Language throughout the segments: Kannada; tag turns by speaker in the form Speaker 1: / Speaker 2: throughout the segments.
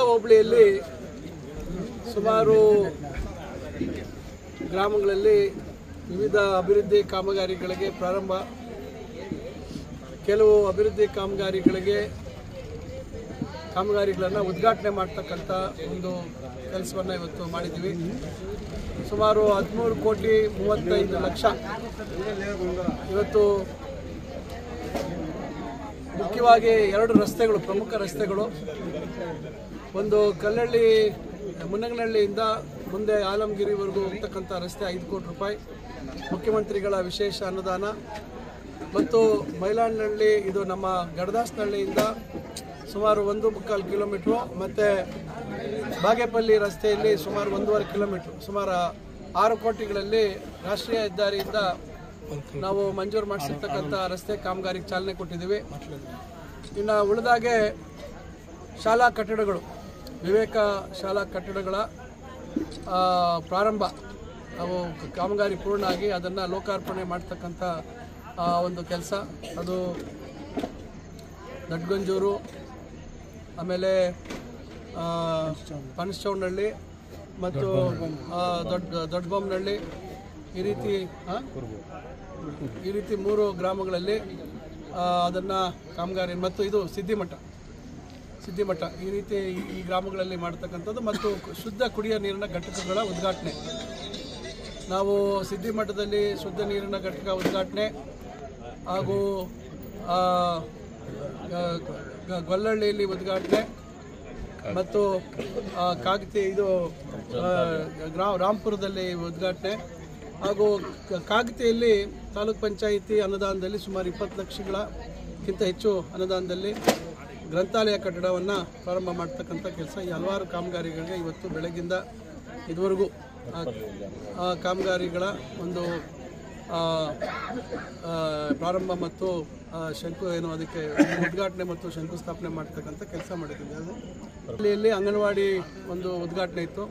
Speaker 1: ಹೋಬಳಿಯಲ್ಲಿ ಸುಮಾರು ಗ್ರಾಮಗಳಲ್ಲಿ ವಿವಿಧ ಅಭಿವೃದ್ಧಿ ಕಾಮಗಾರಿಗಳಿಗೆ ಪ್ರಾರಂಭ, ಕೆಲವು ಅಭಿವೃದ್ಧಿ ಕಾಮಗಾರಿಗಳನ್ನು ಉದ್ಘಾಟನೆ ಮಾಡ್ತಕ್ಕಂಥ ಒಂದು ಕೆಲಸವನ್ನು ಇವತ್ತು ಮಾಡಿದ್ದೀವಿ. ಸುಮಾರು 13,35,00,000 ಇವತ್ತು ಮುಖ್ಯವಾಗಿ 2 ರಸ್ತೆಗಳು, ಪ್ರಮುಖ ರಸ್ತೆಗಳು. ಒಂದು ಕಲ್ಲಳ್ಳಿ ಮುನ್ನಗನಹಳ್ಳಿಯಿಂದ ಮುಂದೆ ಆಲಮಗಿರಿವರೆಗೂ ಹೋಗ್ತಕ್ಕಂಥ ರಸ್ತೆ 5 ಕೋಟಿ ರೂಪಾಯಿ ಮುಖ್ಯಮಂತ್ರಿಗಳ ವಿಶೇಷ ಅನುದಾನ. ಮತ್ತು ಮೈಲಾಡ್ನಹಳ್ಳಿ, ಇದು ನಮ್ಮ ಗಡದಾಸನಹಳ್ಳಿಯಿಂದ ಸುಮಾರು 1.25 ಕಿಲೋಮೀಟ್ರು, ಮತ್ತು ಬಾಗೇಪಲ್ಲಿ ರಸ್ತೆಯಲ್ಲಿ ಸುಮಾರು 1.5 ಕಿಲೋಮೀಟ್ರು, ಸುಮಾರು 6 ಕೋಟಿಗಳಲ್ಲಿ ರಾಷ್ಟ್ರೀಯ ಹೆದ್ದಾರಿಯಿಂದ ನಾವು ಮಂಜೂರು ಮಾಡಿಸಿರ್ತಕ್ಕಂಥ ರಸ್ತೆ ಕಾಮಗಾರಿಗೆ ಚಾಲನೆ ಕೊಟ್ಟಿದ್ದೀವಿ. ಇನ್ನು ಉಳಿದಾಗೆ ಶಾಲಾ ಕಟ್ಟಡಗಳು, ವಿವೇಕ ಶಾಲಾ ಕಟ್ಟಡಗಳ ಪ್ರಾರಂಭ, ಅವು ಕಾಮಗಾರಿ ಪೂರ್ಣ ಆಗಿ ಅದನ್ನು ಲೋಕಾರ್ಪಣೆ ಮಾಡ್ತಕ್ಕಂಥ ಒಂದು ಕೆಲಸ. ಅದು ದಡ್ಗಂಜೂರು, ಆಮೇಲೆ ಪನಸಚೌಡನಹಳ್ಳಿ ಮತ್ತು ದೊಡ್ಡಬೊಮ್ಮನಹಳ್ಳಿ, ಈ ರೀತಿ 3 ಗ್ರಾಮಗಳಲ್ಲಿ ಅದನ್ನು ಕಾಮಗಾರಿ, ಮತ್ತು ಇದು ಸಿದ್ದಿಮಠ ಈ ರೀತಿ ಈ ಗ್ರಾಮಗಳಲ್ಲಿ ಮಾಡ್ತಕ್ಕಂಥದ್ದು. ಮತ್ತು ಶುದ್ಧ ಕುಡಿಯುವ ನೀರಿನ ಘಟಕಗಳ ಉದ್ಘಾಟನೆ, ನಾವು ಸಿದ್ದಿಮಠದಲ್ಲಿ ಶುದ್ಧ ನೀರಿನ ಘಟಕ ಉದ್ಘಾಟನೆ ಹಾಗೂ ಗೊಲ್ಲಹಳ್ಳಿಯಲ್ಲಿ ಉದ್ಘಾಟನೆ, ಮತ್ತು ರಾಂಪುರದಲ್ಲಿ ಉದ್ಘಾಟನೆ, ಹಾಗೂ ಕಾಗತಿಯಲ್ಲಿ ತಾಲೂಕ್ ಪಂಚಾಯಿತಿ ಅನುದಾನದಲ್ಲಿ ಸುಮಾರು 20 ಲಕ್ಷಗಳಕ್ಕಿಂತ ಹೆಚ್ಚು ಅನುದಾನದಲ್ಲಿ ಗ್ರಂಥಾಲಯ ಕಟ್ಟಡವನ್ನು ಪ್ರಾರಂಭ ಮಾಡ್ತಕ್ಕಂಥ ಕೆಲಸ. ಈ ಹಲವಾರು ಕಾಮಗಾರಿಗಳಿಗೆ ಇವತ್ತು ಬೆಳಗ್ಗಿಂದ ಇದುವರೆಗೂ ಕಾಮಗಾರಿಗಳ ಒಂದು ಪ್ರಾರಂಭ ಮತ್ತು ಅದಕ್ಕೆ ಉದ್ಘಾಟನೆ ಮತ್ತು ಶಂಕುಸ್ಥಾಪನೆ ಮಾಡ್ತಕ್ಕಂಥ ಕೆಲಸ ಮಾಡಿದ್ದೀವಿ. ಹಳ್ಳಿಯಲ್ಲಿ ಅಂಗನವಾಡಿ ಒಂದು ಉದ್ಘಾಟನೆ ಇತ್ತು,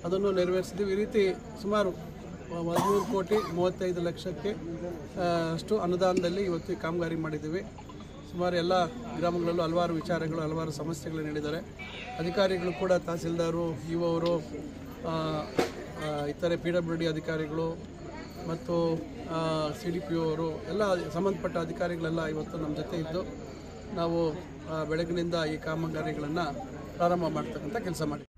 Speaker 1: ಅದನ್ನು ನೆರವೇರಿಸಿದ್ದೀವಿ. ಈ ರೀತಿ ಸುಮಾರು 13,35,00,000 ಅಷ್ಟು ಅನುದಾನದಲ್ಲಿ ಇವತ್ತು ಈ ಕಾಮಗಾರಿ ಮಾಡಿದ್ದೀವಿ. ಸುಮಾರು ಎಲ್ಲ ಗ್ರಾಮಗಳಲ್ಲೂ ಹಲವಾರು ವಿಚಾರಗಳು, ಹಲವಾರು ಸಮಸ್ಯೆಗಳು ನೀಡಿದ್ದಾರೆ. ಅಧಿಕಾರಿಗಳು ಕೂಡ ತಹಸೀಲ್ದಾರು, ಇಒ ಅವರು, ಇತರೆ PWD ಅಧಿಕಾರಿಗಳು ಮತ್ತು CDPO ಅವರು, ಎಲ್ಲ ಸಂಬಂಧಪಟ್ಟ ಅಧಿಕಾರಿಗಳೆಲ್ಲ ಇವತ್ತು ನಮ್ಮ ಜೊತೆ ಇದ್ದು ನಾವು ಬೆಳಗಿನಿಂದ ಈ ಕಾಮಗಾರಿಗಳನ್ನು ಪ್ರಾರಂಭ ಮಾಡ್ತಕ್ಕಂಥ ಕೆಲಸ ಮಾಡಿದ್ದೀವಿ.